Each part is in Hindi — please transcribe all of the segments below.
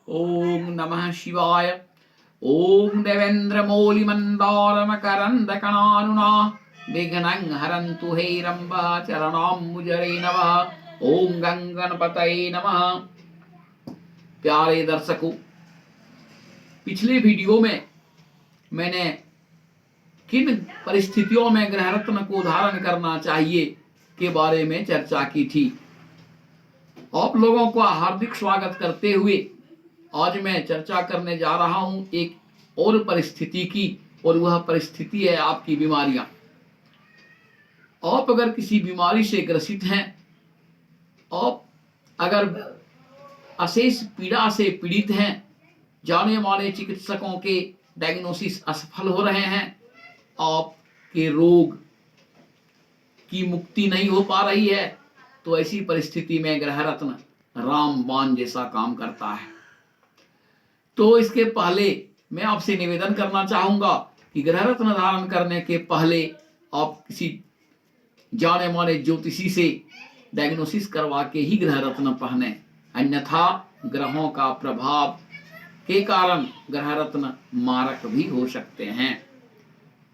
ओम नमः शिवाय। ओम देवेंद्र मौलिमंदार मकरंदकणानुना विघ्नं हरन्तु हेरम्ब चरणाम्बुजरे नमः। ओम गंगणपतये नमः। प्यारे दर्शकों, पिछले वीडियो में मैंने किन परिस्थितियों में ग्रह रत्न को धारण करना चाहिए के बारे में चर्चा की थी। आप लोगों का हार्दिक स्वागत करते हुए आज मैं चर्चा करने जा रहा हूं एक और परिस्थिति की, और वह परिस्थिति है आपकी बीमारियां। आप अगर किसी बीमारी से ग्रसित हैं, आप अगर अशेष पीड़ा से पीड़ित हैं, जाने माने चिकित्सकों के डायग्नोसिस असफल हो रहे हैं, आपके रोग की मुक्ति नहीं हो पा रही है, तो ऐसी परिस्थिति में ग्रह रत्न रामबाण जैसा काम करता है। तो इसके पहले मैं आपसे निवेदन करना चाहूंगा कि ग्रह रत्न धारण करने के पहले आप किसी जाने माने ज्योतिषी से डायग्नोसिस करवा के ही ग्रह रत्न पहने, अन्यथा ग्रहों का प्रभाव के कारण ग्रह रत्न मारक भी हो सकते हैं।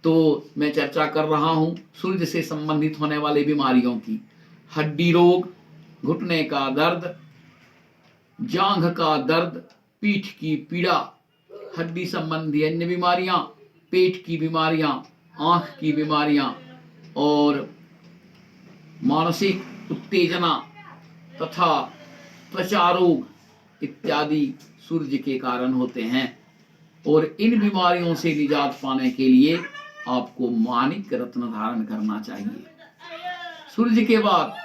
तो मैं चर्चा कर रहा हूं सूर्य से संबंधित होने वाली बीमारियों की। हड्डी रोग, घुटने का दर्द, जांघ का दर्द, पीठ की पीड़ा, हड्डी संबंधी अन्य बीमारियां, पेट की बीमारियां, आंख की बीमारियां और मानसिक उत्तेजना तथा त्वचा रोग इत्यादि सूर्य के कारण होते हैं। और इन बीमारियों से निजात पाने के लिए आपको माणिक रत्न धारण करना चाहिए। सूर्य के बाद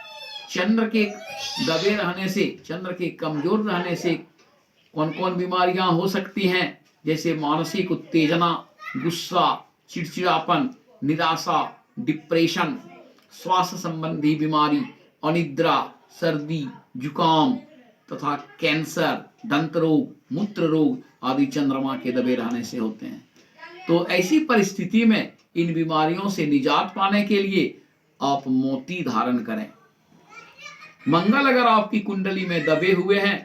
चंद्र के दबे रहने से, चंद्र के कमजोर रहने से कौन कौन बीमारियां हो सकती हैं, जैसे मानसिक उत्तेजना, गुस्सा, चिड़चिड़ापन, निराशा, डिप्रेशन, श्वास संबंधी बीमारी, अनिद्रा, सर्दी, जुकाम तथा कैंसर, दंत रोग, मूत्र रोग आदि चंद्रमा के दबे रहने से होते हैं। तो ऐसी परिस्थिति में इन बीमारियों से निजात पाने के लिए आप मोती धारण करें। मंगल अगर आपकी कुंडली में दबे हुए हैं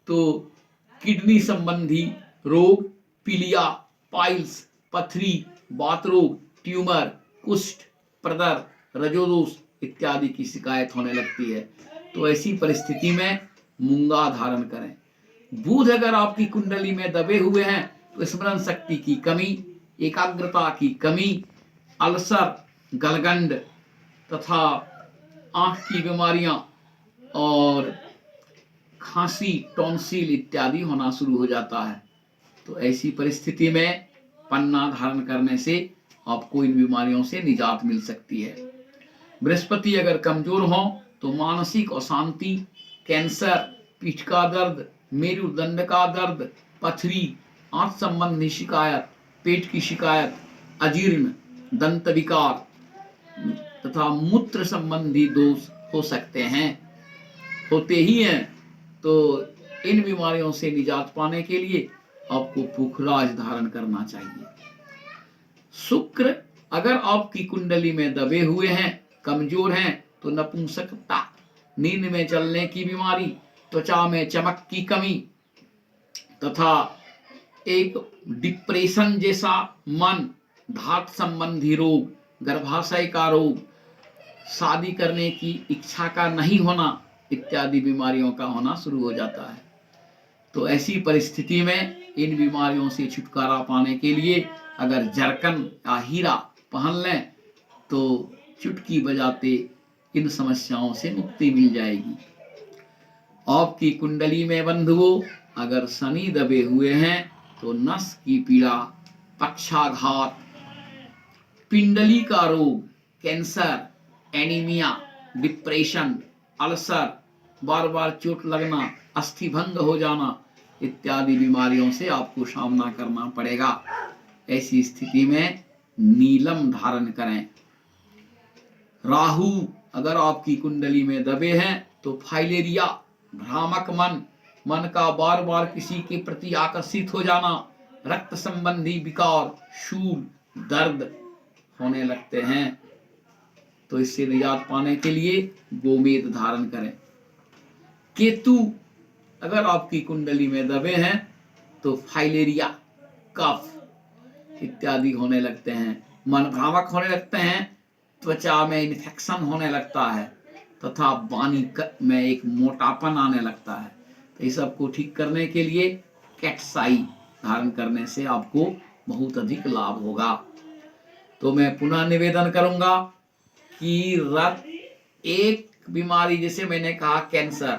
तो किडनी संबंधी रोग, पीलिया, पाइल्स, पथरी, बात रोग, ट्यूमर, कुष्ठ, प्रदर, रजोदोष इत्यादि की शिकायत होने लगती है। तो ऐसी परिस्थिति में मूंगा धारण करें। बुध अगर आपकी कुंडली में दबे हुए हैं तो स्मरण शक्ति की कमी, एकाग्रता की कमी, अल्सर, गलगंड तथा आंख की बीमारियां और खांसी, टॉन्सिल इत्यादि होना शुरू हो जाता है। तो ऐसी परिस्थिति में पन्ना धारण करने से आपको इन बीमारियों से निजात मिल सकती है। बृहस्पति अगर कमजोर हो तो मानसिक अशांति, कैंसर, पीठ का दर्द, मेरुदंड का दर्द, पथरी, आंत संबंधी शिकायत, पेट की शिकायत, अजीर्ण, दंत विकार तथा मूत्र संबंधी दोष हो सकते हैं, होते ही हैं। तो इन बीमारियों से निजात पाने के लिए आपको पुखराज धारण करना चाहिए। शुक्र अगर आपकी कुंडली में दबे हुए हैं, कमजोर हैं, तो नपुंसकता, नींद में चलने की बीमारी, त्वचा में चमक की कमी तथा एक डिप्रेशन जैसा मन, धात संबंधी रोग, गर्भाशय का रोग, शादी करने की इच्छा का नहीं होना इत्यादि बीमारियों का होना शुरू हो जाता है। तो ऐसी परिस्थिति में इन बीमारियों से छुटकारा पाने के लिए अगर जरकन या हीरा पहन लें तो चुटकी बजाते इन समस्याओं से मुक्ति मिल जाएगी। आपकी कुंडली में बंधुओं अगर शनि दबे हुए हैं तो नस की पीड़ा, पक्षाघात, पिंडली का रोग, कैंसर, एनीमिया, डिप्रेशन, अल्सर, बार बार चोट लगना, अस्थिभंग हो जाना इत्यादि बीमारियों से आपको सामना करना पड़ेगा। ऐसी स्थिति में नीलम धारण करें। राहु अगर आपकी कुंडली में दबे हैं तो फाइलेरिया, भ्रामक मन, मन का बार बार किसी के प्रति आकर्षित हो जाना, रक्त संबंधी विकार, शूल, दर्द होने लगते हैं। तो इससे निजात पाने के लिए गोमेद धारण करें। केतु अगर आपकी कुंडली में दबे हैं तो फाइलेरिया, कफ इत्यादि होने लगते हैं, मन भ्रामक होने लगते हैं, त्वचा में इन्फेक्शन होने लगता है तथा वाणी में एक मोटापन आने लगता है। तो इस सब को ठीक करने के लिए कैट्स आई धारण करने से आपको बहुत अधिक लाभ होगा। तो मैं पुनः निवेदन करूंगा कि एक बीमारी, जैसे मैंने कहा कैंसर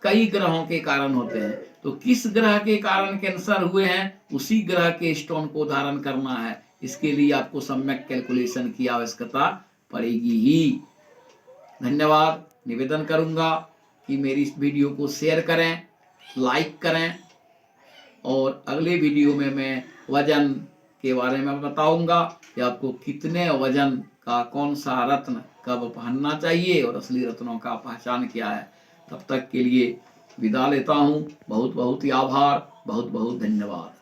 कई ग्रहों के कारण होते हैं, तो किस ग्रह के कारण कैंसर हुए हैं उसी ग्रह के स्टोन को धारण करना है। इसके लिए आपको सम्यक कैलकुलेशन की आवश्यकता पड़ेगी ही। धन्यवाद। निवेदन करूंगा कि मेरी इस वीडियो को शेयर करें, लाइक करें, और अगले वीडियो में मैं वजन के बारे में बताऊंगा कि आपको कितने वजन का कौन सा रत्न कब पहनना चाहिए और असली रत्नों का पहचान क्या है। तब तक के लिए विदा लेता हूँ। बहुत बहुत आभार, बहुत बहुत धन्यवाद।